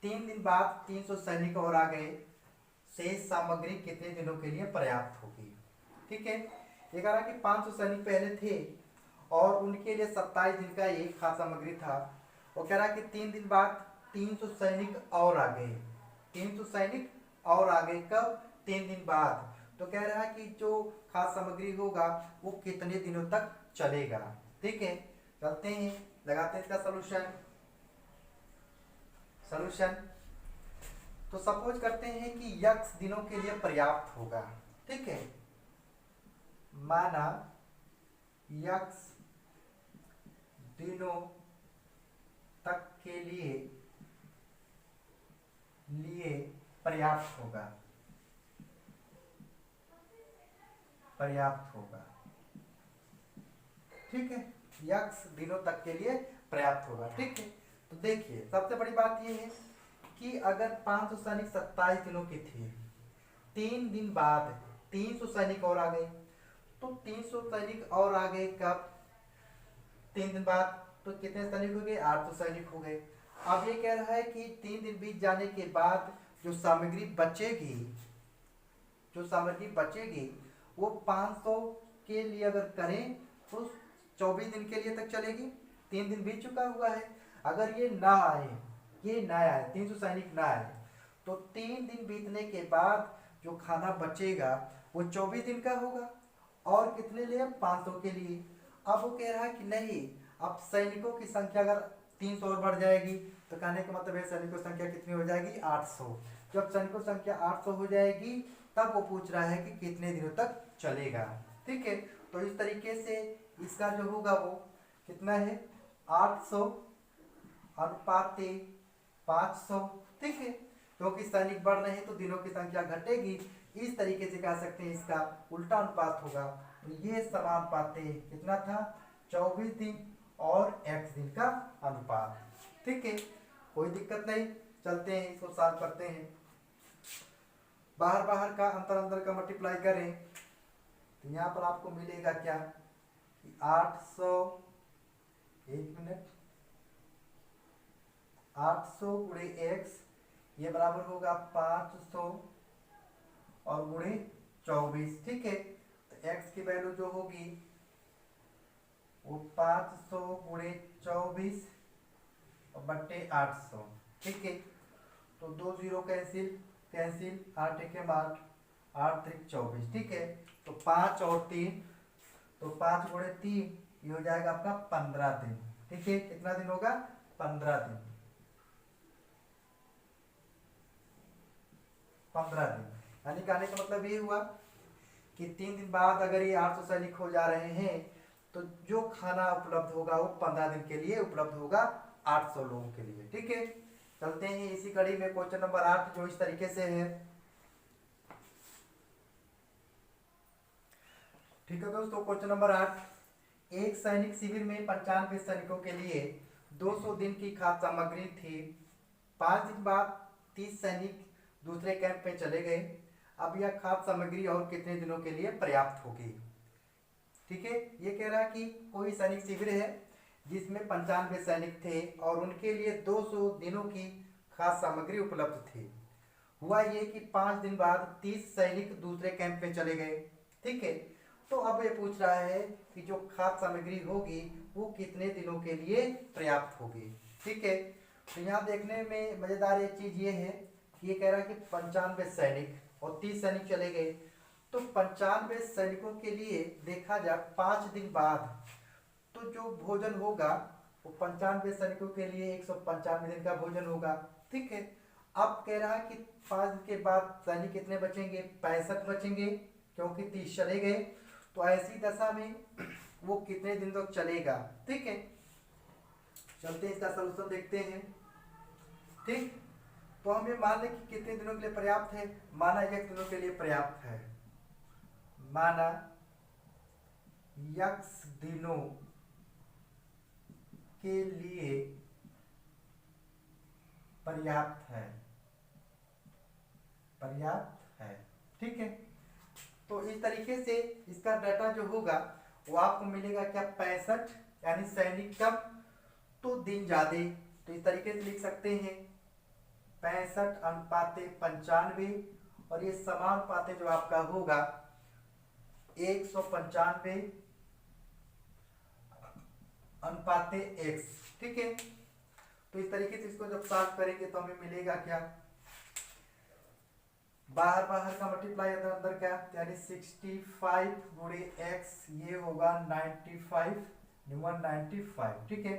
3 दिन बाद 300 सैनिक और आ गए, शेष सामग्री कितने दिनों के लिए पर्याप्त होगी। ठीक है, ये करा कि 500 सैनिक पहले थे और उनके लिए 27 दिन का एक खाद्य सामग्री था। वो कह रहा कि 3 दिन बाद 300 सैनिक और आ गए, 300 सैनिक और आ गए, कब, 3 दिन बाद। तो कह रहा है कि जो खाद्य सामग्री होगा वो कितने दिनों तक चलेगा। ठीक है, चलते हैं, लगाते हैं इसका सॉल्यूशन। तो सपोज करते हैं कि x दिनों के लिए पर्याप्त होगा। ठीक है, माना यक्स दिनों तक के लिए पर्याप्त होगा, पर्याप्त होगा। ठीक है, यक्स दिनों तक के लिए पर्याप्त होगा। ठीक है, तो देखिए सबसे बड़ी बात यह है कि अगर 500 सैनिक 27 दिनों के थे, 3 दिन बाद 300 सैनिक और आ गए, तो 300 सैनिक और आ गए कब? 3 दिन बाद। तो कितने सैनिक हो गए? 800 सैनिक हो गए। अब ये कह रहा है कि 3 दिन बीत जाने के बाद जो सामग्री बचेगी, जो सामग्री बचेगी वो 500 के लिए अगर करें तो 24 दिन के लिए तक चलेगी। 3 दिन बीत चुका हुआ है, अगर ये ना आए, ये ना आए, 300 सैनिक ना आए, तो 3 दिन बीतने के बाद जो खाना बचेगा वो 24 दिन का होगा। और कितने लिए? 500 के लिए। अब वो कह रहा है कि नहीं, अब सैनिकों की संख्या अगर 300 और बढ़ जाएगी, तो कहने का मतलब है सैनिकों की संख्या कितनी हो जाएगी? 800। जब सैनिकों की संख्या 800 हो जाएगी तब वो पूछ रहा है कि कितने दिनों तक चलेगा। ठीक है, तो इस तरीके से इसका जो होगा वो कितना है? 800 अनुपात 500। ठीक है, क्योंकि सैनिक बढ़ रहे हैं तो दिनों की संख्या घटेगी। इस तरीके से कह सकते हैं इसका उल्टा अनुपात होगा। तो ये समानुपात कितना था? 24 दिन और x दिन का अनुपात। ठीक है, कोई दिक्कत नहीं, चलते हैं इसको सॉल्व करते हैं। बाहर बाहर का अंतर अंदर का मल्टीप्लाई करें तो यहाँ पर आपको मिलेगा क्या कि 800, एक मिनट, 800 गुणे x ये बराबर होगा 500 और गुणे 24। ठीक है, तो x की वैल्यू जो होगी वो 500 गुणे 24 और बट्टे 800। ठीक है, तो 2 जीरो कैंसिल कैंसिल, 8 एके 8, 8 त्रिक 24। ठीक है, तो 5 और 3, तो 5 गुणे 3 ये हो जाएगा आपका 15 दिन। ठीक है, कितना दिन होगा? 15 दिन। 15 दिन यानी कहने का मतलब ये हुआ कि 3 दिन बाद अगर ये 800 सैनिक हो जा रहे हैं तो जो खाना उपलब्ध होगा वो 15 दिन के लिए उपलब्ध होगा 800 लोगों के लिए। ठीक है, चलते हैं इसी कड़ी में क्वेश्चन नंबर 8 जो इस तरीके से है। ठीक है दोस्तों, क्वेश्चन नंबर 8, एक सैनिक शिविर में 95 सैनिकों के लिए 200 दिन की खाद्य सामग्री थी। 5 दिन बाद 30 सैनिक दूसरे कैंप में चले गए। अब यह खाद्य सामग्री और कितने दिनों के लिए पर्याप्त होगी? ठीक है, ये कह रहा है कि कोई सैनिक शिविर है जिसमें 95 सैनिक थे और उनके लिए 200 दिनों की खाद्य सामग्री उपलब्ध थी। हुआ ये कि 5 दिन बाद 30 सैनिक दूसरे कैंप में चले गए। ठीक है, तो अब ये पूछ रहा है कि जो खाद्य सामग्री होगी वो कितने दिनों के लिए पर्याप्त होगी। ठीक है, तो यहाँ देखने में मजेदार एक चीज ये है कि ये कह रहा है कि 95 सैनिक और 30 सैनिक चले गए, तो 95 सैनिकों के लिए देखा जाए 5 दिन बाद तो जो भोजन होगा वो 95 सैनिकों के लिए 195 दिन का भोजन होगा। ठीक है, अब कह रहा है कि 5 दिन के बाद सैनिक कितने बचेंगे? 65 बचेंगे, क्योंकि 30 चले गए। तो ऐसी दशा में वो कितने दिन तक चलेगा? ठीक है, चलते हैं इसका सलूशन देखते हैं। ठीक, तो हम ये मान लें कि कितने दिनों के लिए पर्याप्त है? माना 1 दिनों के लिए पर्याप्त है, माना x दिनों के लिए पर्याप्त है, पर्याप्त है। ठीक है, तो इस तरीके से इसका डाटा जो होगा वो आपको मिलेगा क्या? 65 यानी सैनिक कम तो दिन ज्यादा। तो इस तरीके से लिख सकते हैं 65 अनुपात 95, और ये समानुपात जो आपका होगा 195 अनुपात x। ठीक है, तो इस तरीके से इसको जब सॉल्व करेंगे तो हमें मिलेगा क्या? बाहर बाहर का मल्टीप्लाई अंदर अंदर क्या, यानी 65 गुणे x ये होगा 95, 195। ठीक है,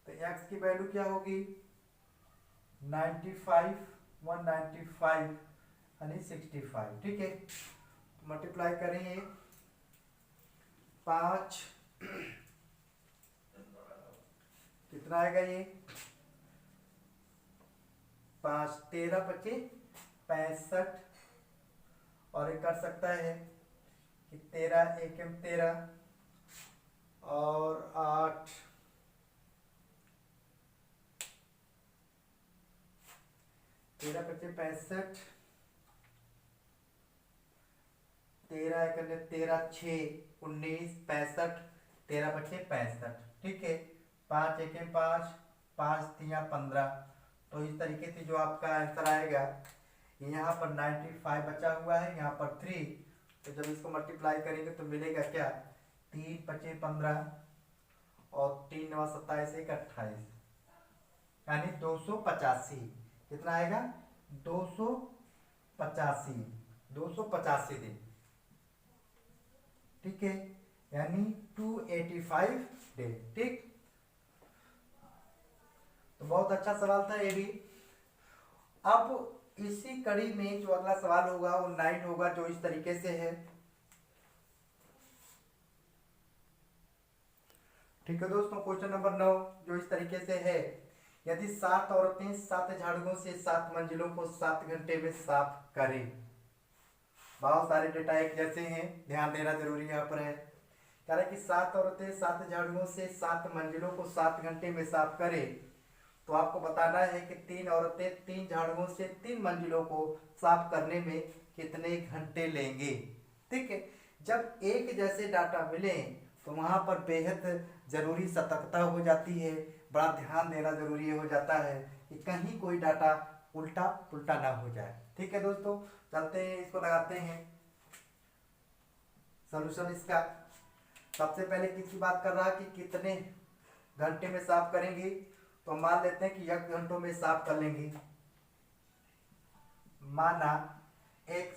तो x की वैल्यू क्या होगी? 95, 195 यानी 65। ठीक है, मल्टीप्लाई करेंगे 5 कितना आएगा ये 5 13 25 65 और ये कर सकता है कि 13 एकम 13 और 8 13 25 65 13 एकम 13 6 19 65 13 25 65 ठीक है 5 एकम 5 5 3 15 तो इस तरीके से जो आपका आंसर आएगा यहाँ पर 95 बचा हुआ है यहाँ पर 3 तो जब इसको मल्टीप्लाई करेंगे तो मिलेगा क्या 3 25 15 और 3 9 27 1 28 यानी 285 कितना आएगा 285 दिन ठीक है यानी 285 डे ठीक। तो बहुत अच्छा सवाल था ये भी। अब इसी कड़ी में जो अगला सवाल होगा वो 9 होगा जो इस तरीके से है ठीक है दोस्तों। क्वेश्चन नंबर 9 जो इस तरीके से है यदि 7 औरतें 7 झाड़ुओं से 7 मंजिलों को 7 घंटे में साफ करें। बहुत सारे डेटा एक जैसे हैं ध्यान देना जरूरी यहाँ पर है। कह रहा है कि 7 औरतें 7 झाड़ुओं से 7 मंजिलों को 7 घंटे में साफ करें तो आपको बताना है कि 3 औरतें 3 झाड़ुओं से 3 मंजिलों को साफ करने में कितने घंटे लेंगे ठीक है। जब एक जैसे डाटा मिले तो वहां पर बेहद जरूरी सतर्कता हो जाती है, बड़ा ध्यान देना जरूरी हो जाता है कि कहीं कोई डाटा उल्टा पुल्टा ना हो जाए ठीक है दोस्तों। चलते हैं इसको लगाते हैं सॉल्यूशन इसका। सबसे पहले किसकी बात कर रहा है कि कितने घंटे में साफ करेंगे तो मान लेते हैं कि 1 घंटों में साफ कर लेंगे। माना x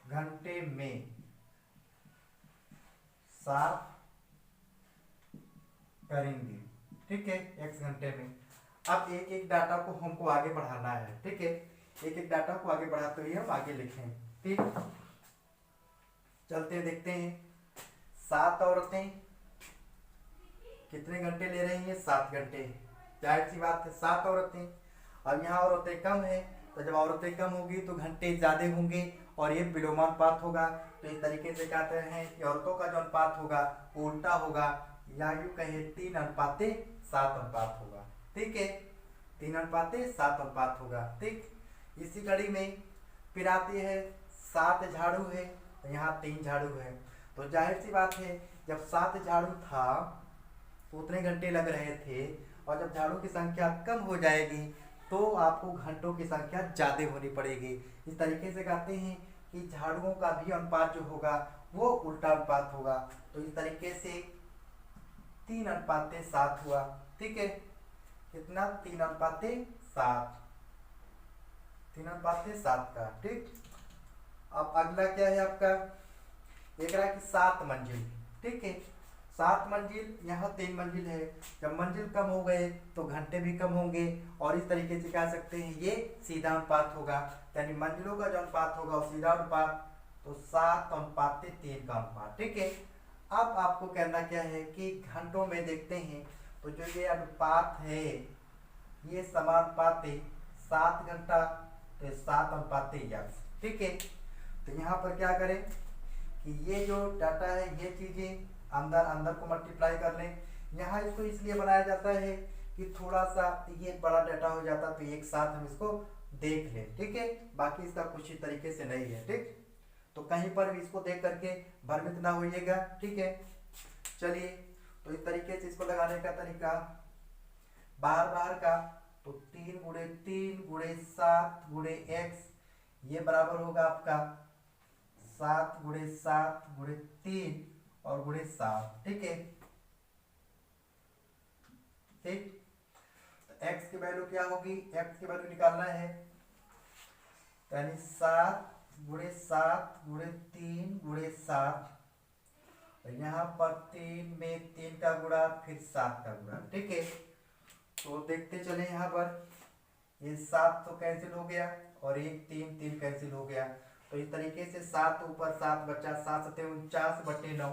घंटे में साफ करेंगे ठीक है x घंटे में। अब एक एक डाटा को हमको आगे बढ़ाना है ठीक है। एक एक डाटा को आगे बढ़ाते हुए हम आगे लिखें ठीक। चलते हैं देखते हैं 7 औरतें कितने घंटे ले रही हैं 7 घंटे। जाहिर सी बात है 7 औरतें। अब यहाँ औरतें कम है तो जब औरतें कम होगी तो घंटे ज्यादा होंगे और ये विलोमानुपात होगा। तो इस तरीके से कहते हैं कि औरतों का जो अनुपात होगा वो उल्टा होगा या यूं कहे 3:7 अनुपात होगा ठीक है। 3:7 अनुपात होगा ठीक। इसी कड़ी में फिर आती है 7 झाड़ू है तो यहाँ 3 झाड़ू है। तो जाहिर सी बात है जब 7 झाड़ू था तो उतने घंटे लग रहे थे और जब झाड़ू की संख्या कम हो जाएगी तो आपको घंटों की संख्या ज्यादा होनी पड़ेगी। इस तरीके से कहते हैं कि झाड़ुओं का भी अनुपात जो होगा वो उल्टा अनुपात होगा। तो इस तरीके से 3:7 हुआ ठीक है। कितना 3:7 3:7 का ठीक। अब अगला क्या है आपका एक रहा कि 7 मंजिल ठीक है। 7 मंजिल यहाँ 3 मंजिल है। जब मंजिल कम हो गए तो घंटे भी कम होंगे और इस तरीके से कह सकते हैं ये सीधा अनुपात होगा यानी मंजिलों का जो अनुपात होगा वो सीधा अनुपात। तो 7:3 का अनुपात ठीक है। अब आपको कहना क्या है कि घंटों में देखते हैं तो जो ये अनुपात है ये समानुपाती 7 घंटा तो 7:10 ठीक है। तो यहाँ पर क्या करें कि ये जो डाटा है ये चीजें अंदर अंदर को मल्टीप्लाई कर लें। यहाँ इसको इसलिए बनाया जाता है कि थोड़ा सा ये बड़ा डाटा हो जाता तो एक साथ हम इसको देख लें ठीक है। बाकी इसका कुछ ही तरीके से नहीं है ठीक। तो कहीं पर भी इसको देख करके भ्रमित ना होइएगा ठीक है। चलिए तो इस तरीके से इसको लगाने का तरीका बाहर बाहर का तो 3 × 3 × 7 × x ये बराबर होगा आपका 7 × 7 × 3 और × 7 ठीक है ठीक। तो x की वैल्यू क्या होगी x की वैल्यू निकालना है यानी 7 × 7 × 3 × 7 यहाँ पर 3 में 3 का गुणा फिर 7 का गुणा ठीक है। तो देखते चले यहाँ पर ये 7 तो कैंसिल हो गया और 1 3 3 कैंसिल हो गया। तो तो इस तरीके से 7 ऊपर 7 बचा, 7 सते 49/9,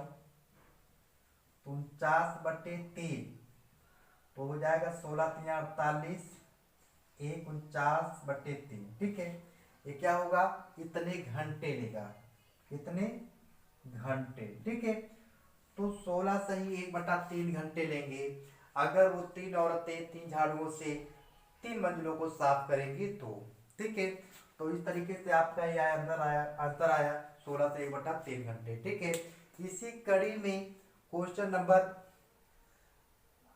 49/3, तो हो जाएगा 16×3 = 48, 1 49/3। ठीक है, ये क्या होगा, इतने घंटे लेगा, कितने घंटे। ठीक है, तो 16 सही 1/3 घंटे लेंगे अगर वो 3 औरतें 3 झाड़ुओं से 3 मंजिलों को साफ करेंगी तो। ठीक है, तो इस तरीके से आपका ये आंसर आया 16 से 1/3 घंटे। ठीक है, इसी कड़ी में क्वेश्चन नंबर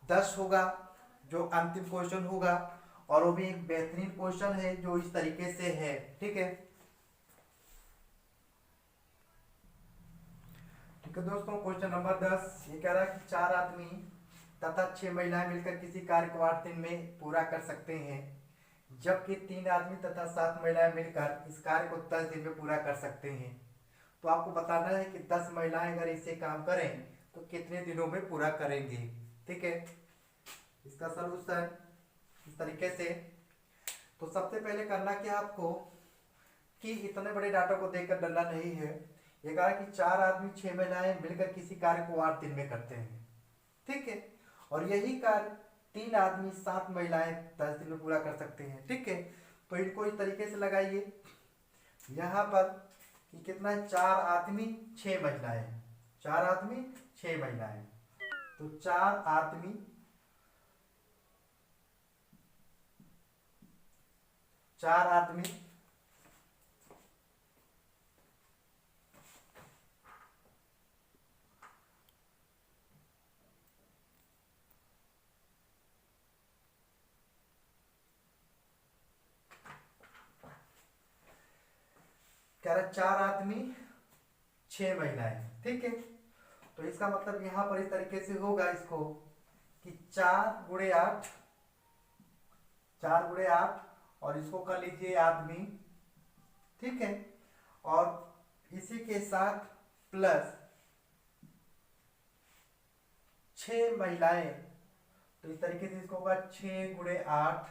10 होगा, जो अंतिम क्वेश्चन होगा, और वो भी एक बेहतरीन क्वेश्चन है जो इस तरीके से है। ठीक है, ठीक है दोस्तों, क्वेश्चन नंबर 10 ये कह रहा है कि 4 आदमी तथा 6 महिलाएं मिलकर किसी कार्य को 8 दिन में पूरा कर सकते हैं, जबकि 3 आदमी तथा 7 महिलाएं मिलकर इस कार्य को 10 दिन में पूरा कर सकते हैं। तो आपको बताना है कि 10 महिलाएं अगर इसे काम करें तो कितने दिनों में पूरा करेंगी। ठीक है, इसका सलूशन इस तरीके से। तो सबसे पहले करना क्या आपको कि इतने बड़े डाटा को देखकर डरना नहीं है। ये कहा कि 4 आदमी 6 महिलाएं मिलकर किसी कार्य को 8 दिन में करते हैं। ठीक है, और यही कार्य 3 आदमी 7 महिलाएं 10 दिन में पूरा कर सकते हैं। ठीक है, तो इनको इस तरीके से लगाइए यहाँ पर कि कितना है, 4 आदमी 6 महिलाएं, 4 आदमी 6 महिलाएं, तो 4 आदमी 4 आदमी 4 आदमी 6 महिलाएं। ठीक है, तो इसका मतलब यहां पर इस तरीके से होगा इसको कि 4 × 8, 4 × 8, और इसको कर लीजिए आदमी। ठीक है, और इसी के साथ प्लस 6 महिलाएं, तो इस तरीके से इसको होगा 6 × 8,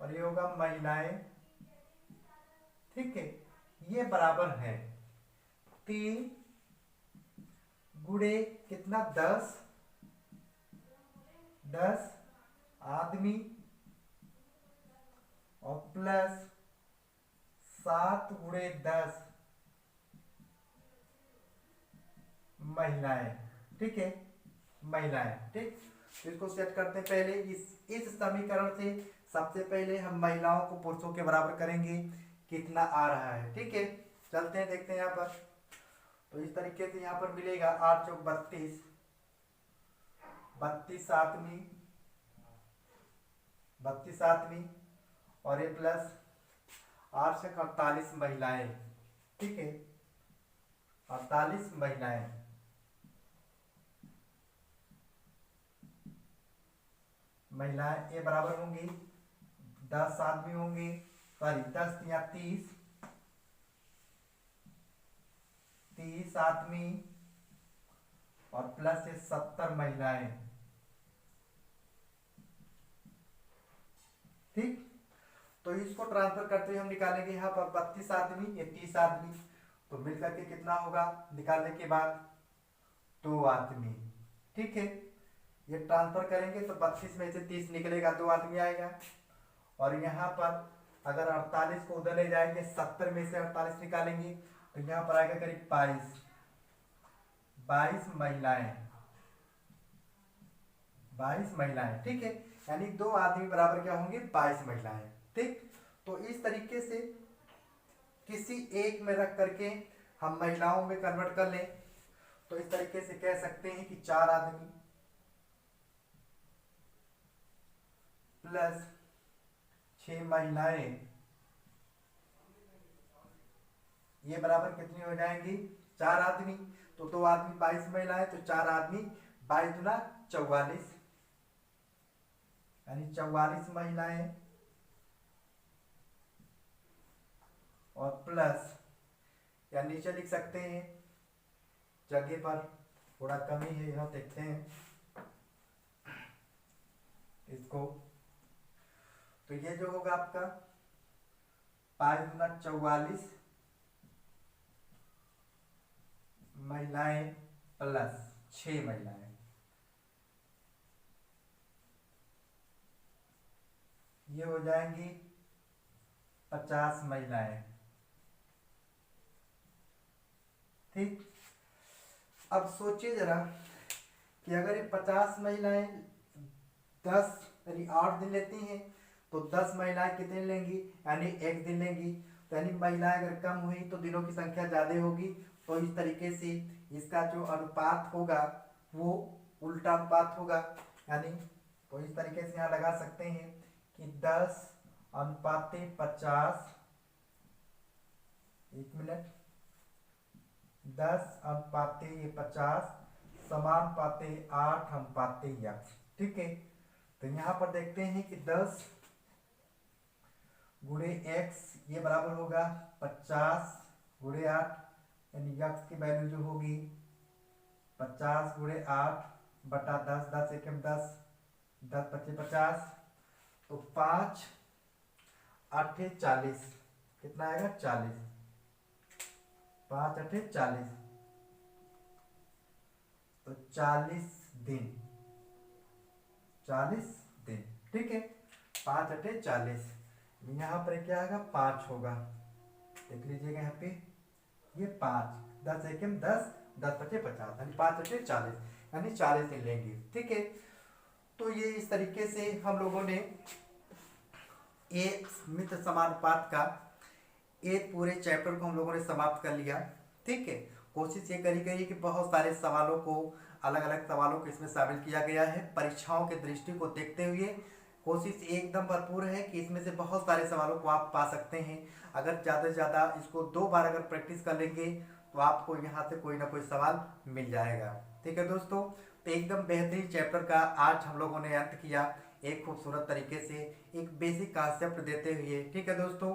और ये होगा महिलाएं। ठीक है, ये बराबर है 3 गुणे कितना 10 आदमी, और प्लस 7 × 10 महिलाएं। ठीक है, महिलाएं। ठीक, तो इसको सेट करते हैं। पहले इस समीकरण से सबसे पहले हम महिलाओं को पुरुषों के बराबर करेंगे, कितना आ रहा है। ठीक है, चलते हैं देखते हैं यहाँ पर। तो इस तरीके से यहाँ पर मिलेगा 8 × 32, 32 आदमी, 32 आदमी, और ये प्लस 8 से 48 महिलाएं। ठीक है, 48 महिलाएं, महिलाएं ये बराबर होंगी 10 आदमी होंगे, सॉरी 10 या 30, 30 आदमी, और प्लस ये 70 महिलाएं। ठीक, तो इसको ट्रांसफर करते हुए हम निकालेंगे यहाँ पर 32 आदमी, ये 30 आदमी, तो मिलकर के कितना होगा निकालने के बाद 2 आदमी। ठीक है, ये ट्रांसफर करेंगे तो 32 में से 30 निकलेगा, 2 आदमी आएगा। और यहाँ पर अगर 48 को उधर ले जाएंगे, 70 में से 48 निकालेंगे तो यहाँ पर आएगा करीब 22 महिलाएं, 22 महिलाएं। ठीक है, यानी 2 आदमी बराबर क्या होंगे 22 महिलाएं। ठीक, तो इस तरीके से किसी एक में रख करके हम महिलाओं में कन्वर्ट कर लें तो इस तरीके से कह सकते हैं कि 4 आदमी प्लस 6 महिलाएं, ये बराबर कितनी हो जाएंगी 4 आदमी, तो 2 आदमी 22 महिलाएं, तो 4 आदमी 22 × 44, यानी 44 महिलाएं, और प्लस या नीचे लिख सकते हैं, जगह पर थोड़ा कमी है, यहां देखते हैं इसको। तो ये जो होगा आपका 22 × 44 महिलाएं प्लस 6 महिलाएं, ये हो जाएंगी 50 महिलाएं। ठीक, अब सोचिए जरा कि अगर ये 50 महिलाएं 10 यानी 8 दिन लेती हैं तो 10 महिलाएं कितने लेंगी, यानी एक दिन लेंगी। तो यानी महिलाएं अगर कम हुई तो दिनों की संख्या ज़्यादा होगी। तो इस तरीके से इसका जो अनुपात होगा वो उल्टा अनुपात होगा। यानी तो इस तरीके से यहाँ लगा सकते हैं कि 10:50, 1 मिनट, 10:50 समानुपाते 8:x। ठीक है, तो यहाँ पर देखते हैं कि 10 गुणे x ये बराबर होगा 50 गुणे 8, यानी x की वैल्यू जो होगी 50 गुणे 8 बटा 10, 10 एकम 10, 10 पच्चीस 50, तो 5 8 40, कितना आएगा 40, 5 8 40, तो 40 दिन, 40 दिन। ठीक है, 5 8 40, यहाँ पर क्या आएगा 5 होगा, देख लीजिएगा यहाँ पे ये 5, 10 एकम 10, 10 पच्चीस 50, यानी 5 8 40, यानी 40 दिन लेंगे। ठीक है, तो ये इस तरीके से हम लोगों ने एक मित्र समानुपात का एक पूरे चैप्टर को हम लोगों ने समाप्त कर लिया। ठीक है, कोशिश ये करी गई कि बहुत सारे सवालों को, अलग अलग सवालों को इसमें शामिल किया गया है। परीक्षाओं के दृष्टि को देखते हुए कोशिश एकदम भरपूर है कि इसमें से बहुत सारे सवालों को आप पा सकते हैं। अगर ज़्यादा से ज़्यादा इसको 2 बार अगर प्रैक्टिस कर लेंगे तो आपको यहाँ से कोई ना कोई सवाल मिल जाएगा। ठीक है दोस्तों, तो एकदम बेहतरीन चैप्टर का आज हम लोगों ने अंत किया एक खूबसूरत तरीके से, एक बेसिक कॉन्सेप्ट देते हुए। ठीक है दोस्तों,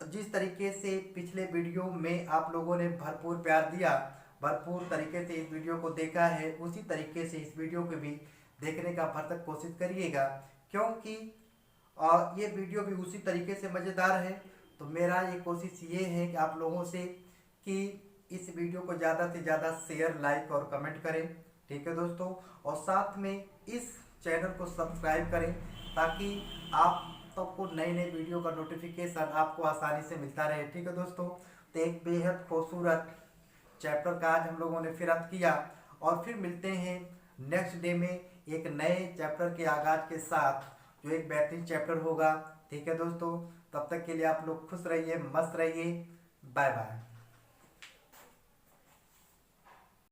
जिस तरीके से पिछले वीडियो में आप लोगों ने भरपूर प्यार दिया, भरपूर तरीके से इस वीडियो को देखा है, उसी तरीके से इस वीडियो को भी देखने का भरसक कोशिश करिएगा, क्योंकि ये वीडियो भी उसी तरीके से मज़ेदार है। तो मेरा ये कोशिश ये है कि आप लोगों से कि इस वीडियो को ज़्यादा से ज़्यादा शेयर, लाइक और कमेंट करें। ठीक है दोस्तों, और साथ में इस चैनल को सब्सक्राइब करें ताकि आप सबको नए नए वीडियो का नोटिफिकेशन आपको आसानी से मिलता रहे। ठीक है दोस्तों, तो एक बेहद खूबसूरत चैप्टर का आज हम लोगों ने फिर अंत किया, और फिर मिलते हैं नेक्स्ट डे में एक नए चैप्टर के आगाज के साथ, जो एक बेहतरीन चैप्टर होगा। ठीक है दोस्तों, तब तक के लिए आप लोग खुश रहिए, मस्त रहिए, बाय बाय।